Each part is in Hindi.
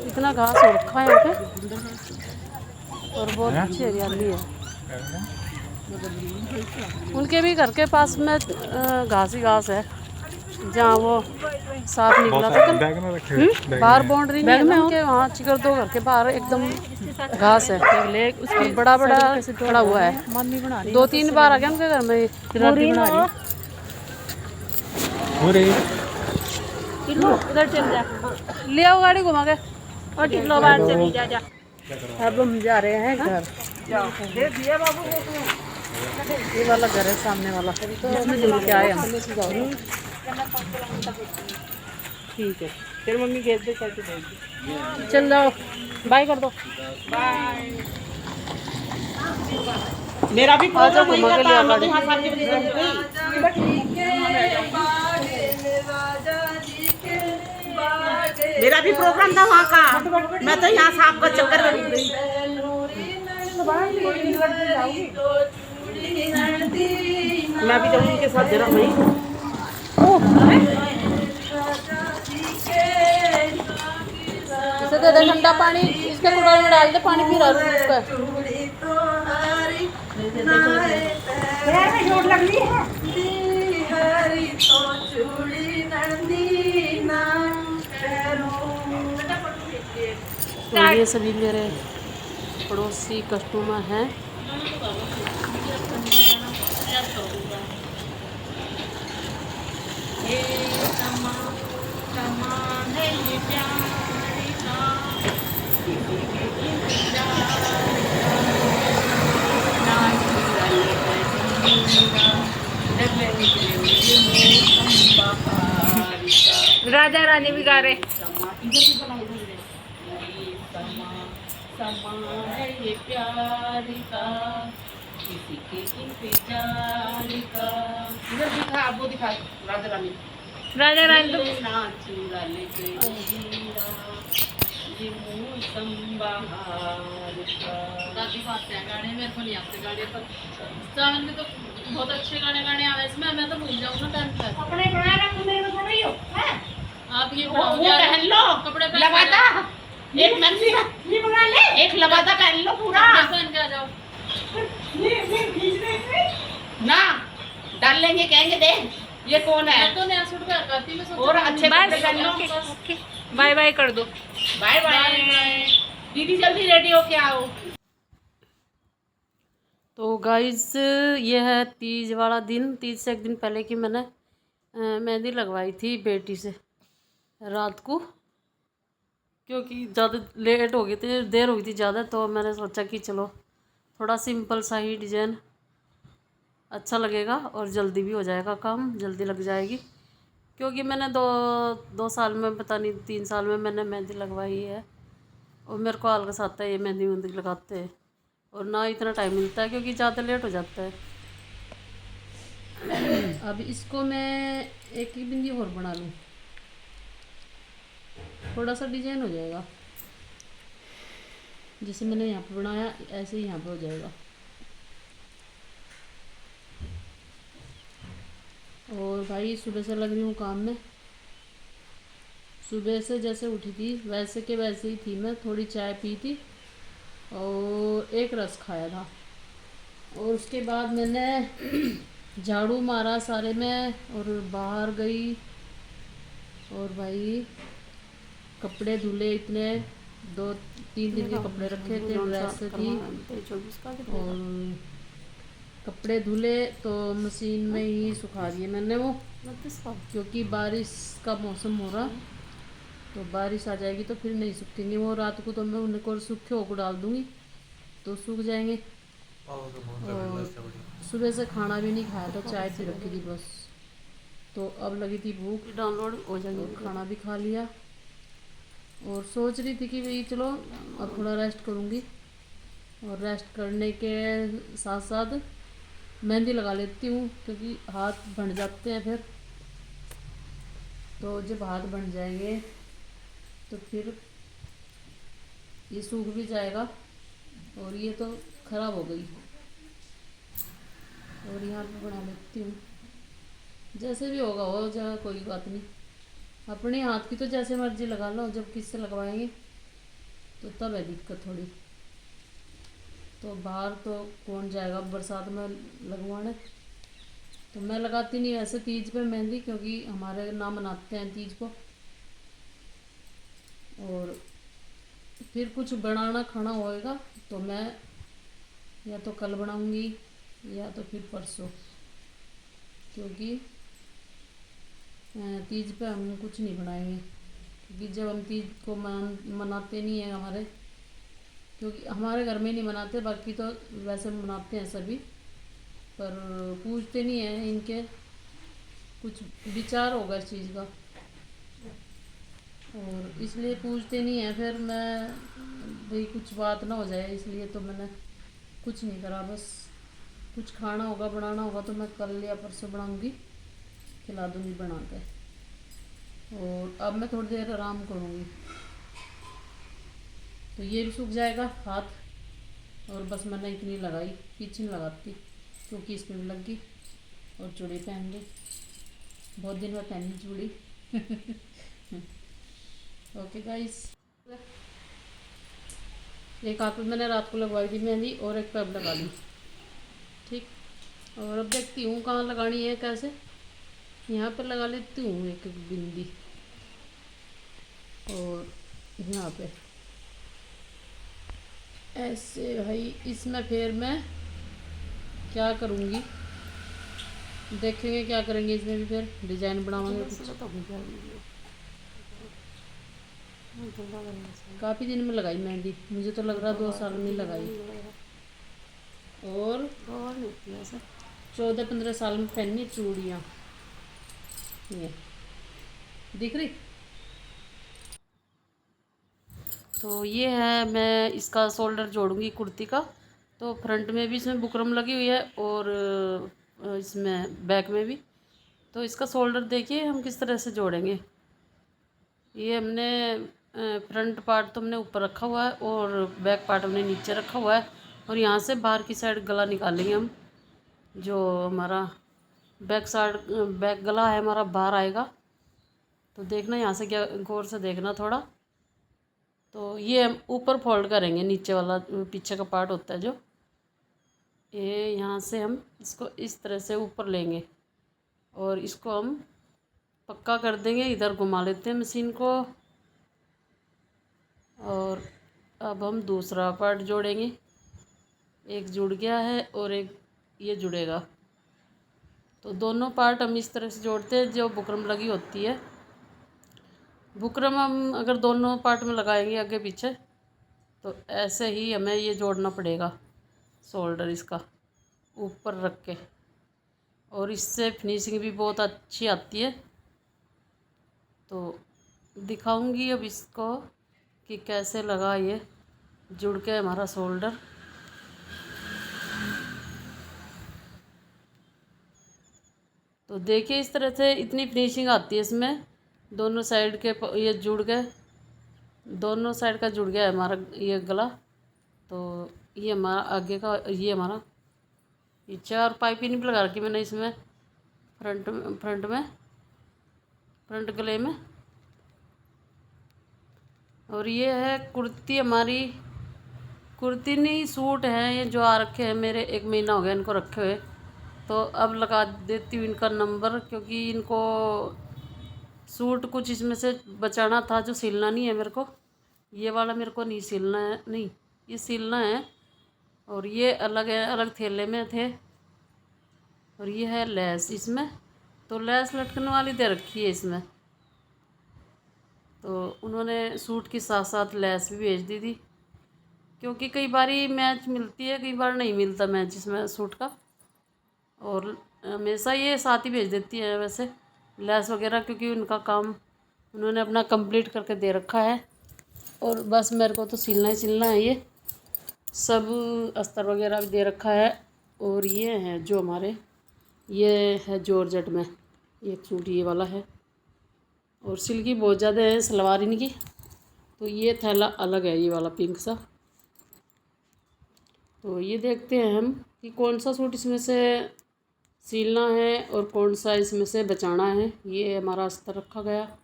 इतना घास हो रखा है यहाँ पे और बहुत अच्छी हरियाली है। उनके भी घर के पास में घास ही घास है जहाँ वो साफ निकला था कल। बाहर बाउंड्री नहीं है ना उनके वहाँ, चिकर दो घर के बाहर एकदम घास है और बड़ा बड़ा खड़ा हुआ है। 2-3 बार आ गया उनके घर में। इधर चल जा, ले आओ गाड़ी घुमा के और टिकलो बाहर चली जा जा। अब हम जा रहे हैं घर। ये वाला घर है सामने वाला, तो इसमें जुड़ के आए हम। ठीक है, फिर मम्मी गेट पे करके देगी। चल जाओ, बाय कर दो। बाय। मेरा भी प्रोग्राम वही का था, मैं तो यहाँ सामने बजे गई। मेरा भी प्रोग्राम था वहाँ का, मैं तो यहाँ साहब का चक्कर में गई। मैं भी जाऊँगी उनके साथ जरा भाई। इसे दे दे ठंडा पानी, इसके कुड़ाल में डाल दे पानी, पी रहा हूँ उसका। तो ये सभी मेरे पड़ोसी कस्टमर हैं। राजा रानी भी गा रहे। है ये प्यार का, किसी के इंतजार का। इधर दिखा, आप वो दिखा राजा रानी। राजा रानी तो चूड़ा ले गई ये मौसम बहार का। दादी बात है गाने मेरे को नहीं आते गाने, पर सावन में तो बहुत अच्छे गाने गाने आवे इसमें। मैं तो भूल जाऊँ ना टाइम पर। अपने बना रखो, मेरे को रही हो आप। ये वो पहन लो, कपड़े लबादा एक मैक्सी ये मंगा ले, एक लबादा पहन लो पूरा, पहन के आ जाओ। ना डाल लेंगे, कहेंगे दे ये कौन है। तो नया सूट पहन करती मैं, और अच्छे कपड़े पहन लो। बाय बाय कर दो। बाय बाय दीदी, जल्दी रेडी हो के आओ। तो गाइस ये है तीज वाला दिन। तीज से एक दिन पहले की मैंने मेहंदी लगवाई थी बेटी से रात को, क्योंकि ज़्यादा लेट हो गई थी, देर हो गई थी ज़्यादा, तो मैंने सोचा कि चलो थोड़ा सिंपल सा ही डिज़ाइन अच्छा लगेगा और जल्दी भी हो जाएगा, काम जल्दी लग जाएगी। क्योंकि मैंने दो साल में, पता नहीं 3 साल में मैंने मेहंदी लगवाई है और मेरे को आलस आता है ये मेहंदी लगाते हैं, और ना इतना टाइम मिलता है क्योंकि ज़्यादा लेट हो जाता है। अब इसको मैं एक ही बिंदी और बना लूँ, थोड़ा सा डिजाइन हो जाएगा। जैसे मैंने यहाँ पे बनाया ऐसे ही यहाँ पे हो जाएगा। और भाई सुबह से लग रही हूँ काम में। सुबह से जैसे उठी थी वैसे के वैसे ही थी मैं। थोड़ी चाय पी थी और एक रस खाया था, और उसके बाद मैंने झाड़ू मारा सारे में और बाहर गई, और भाई कपड़े धुले इतने, 2-3 दिन के कपड़े रखे थे, ड्रेस थी, और कपड़े धुले तो मशीन में ही सुखा दिए मैंने वो, क्योंकि बारिश का मौसम हो रहा, तो बारिश आ जाएगी तो फिर नहीं सूखेंगे वो। रात को तो मैं उनको सूखे होकर डाल दूँगी तो सूख जाएंगे। और सुबह से खाना भी नहीं खाया था, चाय पी रखी थी बस। तो अब लगी थी भूख, डाउनलोड हो जाएंगे, खाना भी खा लिया और सोच रही थी कि भाई चलो अब थोड़ा रेस्ट करूँगी, और रेस्ट करने के साथ साथ मेहंदी लगा लेती हूँ, क्योंकि हाथ बन जाते हैं फिर। तो जब हाथ बन जाएंगे तो फिर ये सूख भी जाएगा, और ये तो ख़राब हो गई, और यहाँ पे बना लेती हूँ। जैसे भी होगा हो जाएगा, कोई बात नहीं। अपने हाथ की तो जैसे मर्जी लगा लो, जब किससे लगवाएंगे तो तब है दिक्कत थोड़ी। तो बाहर तो कौन जाएगा बरसात में लगवाने। तो मैं लगाती नहीं वैसे तीज पे मेहंदी, क्योंकि हमारे ना मनाते हैं तीज को। और फिर कुछ बनाना खाना होएगा तो मैं या तो कल बनाऊंगी या तो फिर परसों, क्योंकि तीज पे हम कुछ नहीं बनाएंगे। क्योंकि जब हम तीज को मनाते नहीं हैं हमारे, क्योंकि हमारे घर में नहीं मनाते, बाकी तो वैसे मनाते हैं सभी, पर पूछते नहीं हैं। इनके कुछ विचार होगा इस चीज़ का, और इसलिए पूछते नहीं हैं। फिर मैं भाई कुछ बात ना हो जाए, इसलिए तो मैंने कुछ नहीं करा। बस कुछ खाना होगा बनाना होगा तो मैं कल या परसों बनाऊंगी, खिला दूंगी बना के। और अब मैं थोड़ी देर आराम करूंगी, तो ये भी सूख जाएगा हाथ। और बस मैंने इतनी लगाई, पीछे नहीं लगाती क्योंकि इसमें भी लग गई। और चूड़ी पहन ली, बहुत दिन में पहनी चूड़ी। ओके गाइस, एक हाथ में मैंने रात को लगवाई थी मेहंदी और एक पे अब लगा ली। ठीक, और अब देखती हूँ कहाँ लगानी है, कैसे। यहाँ पर लगा लेती हूँ एक एक बिंदी, और यहाँ पे ऐसे। भाई इसमें फिर मैं क्या करूँगी, देखेंगे क्या करेंगे इसमें भी, फिर डिजाइन बनावांगे कुछ। काफ़ी दिन में लगाई मेहंदी, मुझे तो लग रहा 2 साल में लगाई। और 14-15 साल में पहनी चूड़ियाँ, ये दिख रही। तो ये है, मैं इसका शोल्डर जोड़ूंगी कुर्ती का। तो फ्रंट में भी इसमें बुकरम लगी हुई है और इसमें बैक में भी। तो इसका शोल्डर देखिए हम किस तरह से जोड़ेंगे। ये हमने फ्रंट पार्ट तो हमने ऊपर रखा हुआ है और बैक पार्ट हमने नीचे रखा हुआ है। और यहाँ से बाहर की साइड गला निकालेंगे हम, जो हमारा बैक साइड बैक गला है हमारा बाहर आएगा। तो देखना यहाँ से, क्या गौर से देखना थोड़ा। तो ये हम ऊपर फोल्ड करेंगे, नीचे वाला पीछे का पार्ट होता है जो, ये यहाँ से हम इसको इस तरह से ऊपर लेंगे और इसको हम पक्का कर देंगे। इधर घुमा लेते हैं मशीन को। और अब हम दूसरा पार्ट जोड़ेंगे। एक जुड़ गया है और एक ये जुड़ेगा। तो दोनों पार्ट हम इस तरह से जोड़ते हैं, जो बुकरम लगी होती है। बुकरम हम अगर दोनों पार्ट में लगाएंगे आगे पीछे, तो ऐसे ही हमें ये जोड़ना पड़ेगा शोल्डर इसका ऊपर रख के। और इससे फिनिशिंग भी बहुत अच्छी आती है। तो दिखाऊंगी अब इसको कि कैसे लगा ये जुड़ के हमारा शोल्डर। तो देखिए इस तरह से इतनी फिनिशिंग आती है इसमें। दोनों साइड के ये जुड़ गए, दोनों साइड का जुड़ गया है हमारा ये गला। तो ये हमारा आगे का, ये हमारा पीछे। और पाइपिंग भी लगा रखी मैंने इसमें फ्रंट गले में। और ये है कुर्ती हमारी, कुर्ती नहीं सूट है ये जो आ रखे हैं मेरे, 1 महीना हो गया इनको रखे हुए। तो अब लगा देती हूँ इनका नंबर, क्योंकि इनको सूट कुछ इसमें से बचाना था जो सिलना नहीं है मेरे को। ये वाला मेरे को नहीं सिलना है, नहीं ये सिलना है। और ये अलग है, अलग थैले में थे। और ये है लेस इसमें, तो लेस लटकने वाली दे रखी है इसमें। तो उन्होंने सूट के साथ साथ लेस भी भेज दी थी, क्योंकि कई बारी मैच मिलती है, कई बार नहीं मिलता मैच इसमें सूट का। और हमेशा ये साथ ही भेज देती है वैसे लेस वगैरह, क्योंकि उनका काम उन्होंने अपना कंप्लीट करके दे रखा है। और बस मेरे को तो सिलना ही सिलना है। ये सब अस्तर वगैरह भी दे रखा है। और ये है जो हमारे, ये है जॉर्जेट में एक सूट ये वाला है। और सिल्की बहुत ज़्यादा है सलवार इनकी। तो ये थैला अलग है, ये वाला पिंक सा। तो ये देखते हैं हम कि कौन सा सूट इसमें से सिलना है और कौन सा इसमें से बचाना है। ये हमारा अस्तर रखा गया।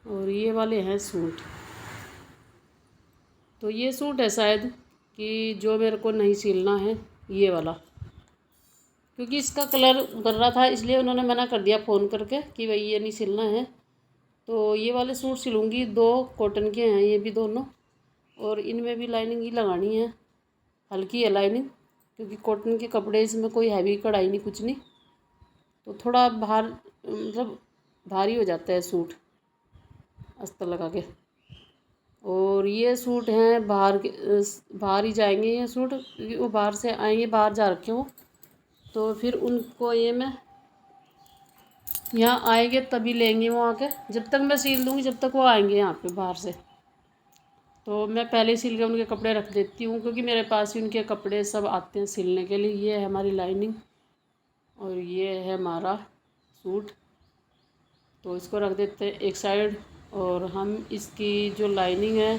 और ये वाले हैं सूट। तो ये सूट है शायद कि जो मेरे को नहीं सिलना है ये वाला, क्योंकि इसका कलर कर रहा था, इसलिए उन्होंने मना कर दिया फ़ोन करके कि भाई ये नहीं सिलना है। तो ये वाले सूट सिलूँगी। 2 कॉटन के हैं ये भी दोनों, और इनमें भी लाइनिंग ही लगानी है, हल्की है लाइनिंग, क्योंकि कॉटन के कपड़े इसमें कोई हैवी कढ़ाई नहीं कुछ नहीं, तो थोड़ा मतलब भारी हो जाता है सूट अस्तर लगा के। और ये सूट हैं बाहर ही जाएंगे ये सूट, क्योंकि वो बाहर से आएंगे, बाहर जा रखे हो, तो फिर उनको ये मैं यहाँ आएंगे तभी लेंगे वो आके। जब तक मैं सिल दूँगी जब तक वो आएंगे यहाँ पे बाहर से, तो मैं पहले सिल के उनके कपड़े रख देती हूँ, क्योंकि मेरे पास ही उनके कपड़े सब आते हैं सिलने के लिए। ये है हमारी लाइनिंग और ये है हमारा सूट, तो इसको रख देते हैं एक साइड। और हम इसकी जो लाइनिंग है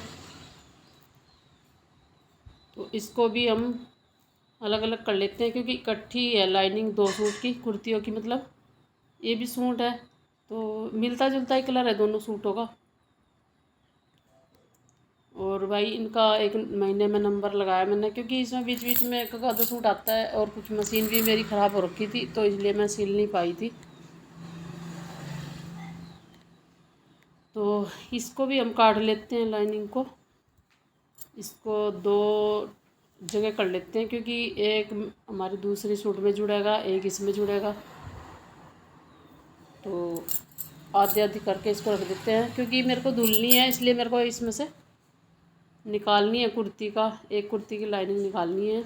तो इसको भी हम अलग अलग कर लेते हैं, क्योंकि इकट्ठी है लाइनिंग 2 सूट की, कुर्तियों की मतलब। ये भी सूट है तो मिलता जुलता ही कलर है दोनों सूटों का। और भाई इनका 1 महीने में नंबर लगाया मैंने, क्योंकि इसमें बीच बीच में एक आधा सूट आता है, और कुछ मशीन भी मेरी ख़राब हो रखी थी, तो इसलिए मैं सिल नहीं पाई थी। तो इसको भी हम काट लेते हैं लाइनिंग को, इसको 2 जगह कर लेते हैं, क्योंकि एक हमारे दूसरे सूट में जुड़ेगा, एक इसमें जुड़ेगा, तो आधे आधे करके इसको रख देते हैं। क्योंकि मेरे को धुलनी है, इसलिए मेरे को इसमें से निकालनी है कुर्ती का, एक कुर्ती की लाइनिंग निकालनी है,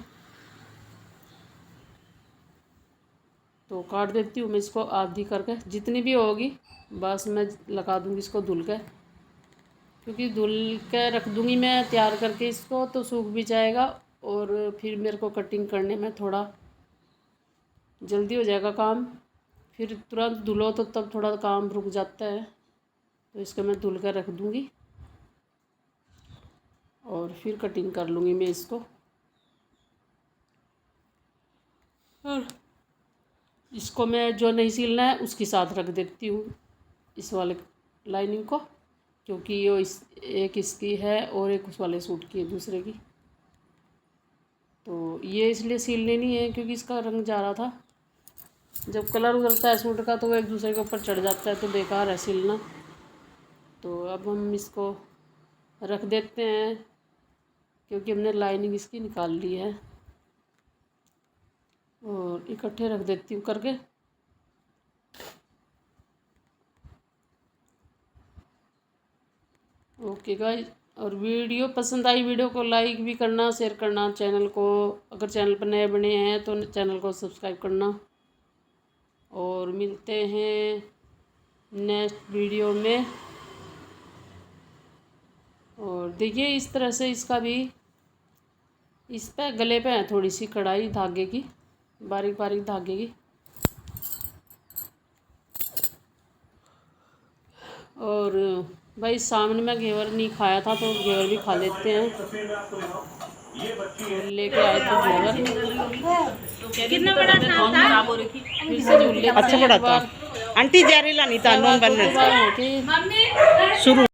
तो काट देती हूँ मैं इसको आधी करके, जितनी भी होगी बस मैं लगा दूँगी इसको धुल के, क्योंकि धुल के रख दूँगी मैं तैयार करके इसको, तो सूख भी जाएगा, और फिर मेरे को कटिंग करने में थोड़ा जल्दी हो जाएगा काम। फिर तुरंत धुलो तो तब थोड़ा काम रुक जाता है, तो इसको मैं धुल कर रख दूँगी और फिर कटिंग कर लूँगी मैं इसको। और इसको मैं जो नहीं सिलना है उसके साथ रख देती हूँ इस वाले लाइनिंग को, क्योंकि ये एक इसकी है और एक उस वाले सूट की है दूसरे की। तो ये इसलिए सिलने नहीं है क्योंकि इसका रंग जा रहा था। जब कलर उतरता है सूट का तो वो एक दूसरे के ऊपर चढ़ जाता है, तो बेकार है सिलना। तो अब हम इसको रख देते हैं, क्योंकि हमने लाइनिंग इसकी निकाल ली है, और इकट्ठे रख देती हूँ करके। ओके गाइस, और वीडियो पसंद आई वीडियो को लाइक भी करना, शेयर करना, चैनल को अगर चैनल पर नए बने हैं तो चैनल को सब्सक्राइब करना। और मिलते हैं नेक्स्ट वीडियो में। और देखिए इस तरह से इसका भी, इस पे गले पे है थोड़ी सी कढ़ाई धागे की, बारीक बारीक धागे की। और भाई सामने में घेवर नहीं खाया था तो घेवर भी खा लेते हैं, तो लेके आए थे घेवर। कितना बड़ा था? फिर से झूल लेते अच्छा हैं बड़ा एक बार। था आंटी, जहरीला नहीं था, नॉन बनने बार होके शुरू।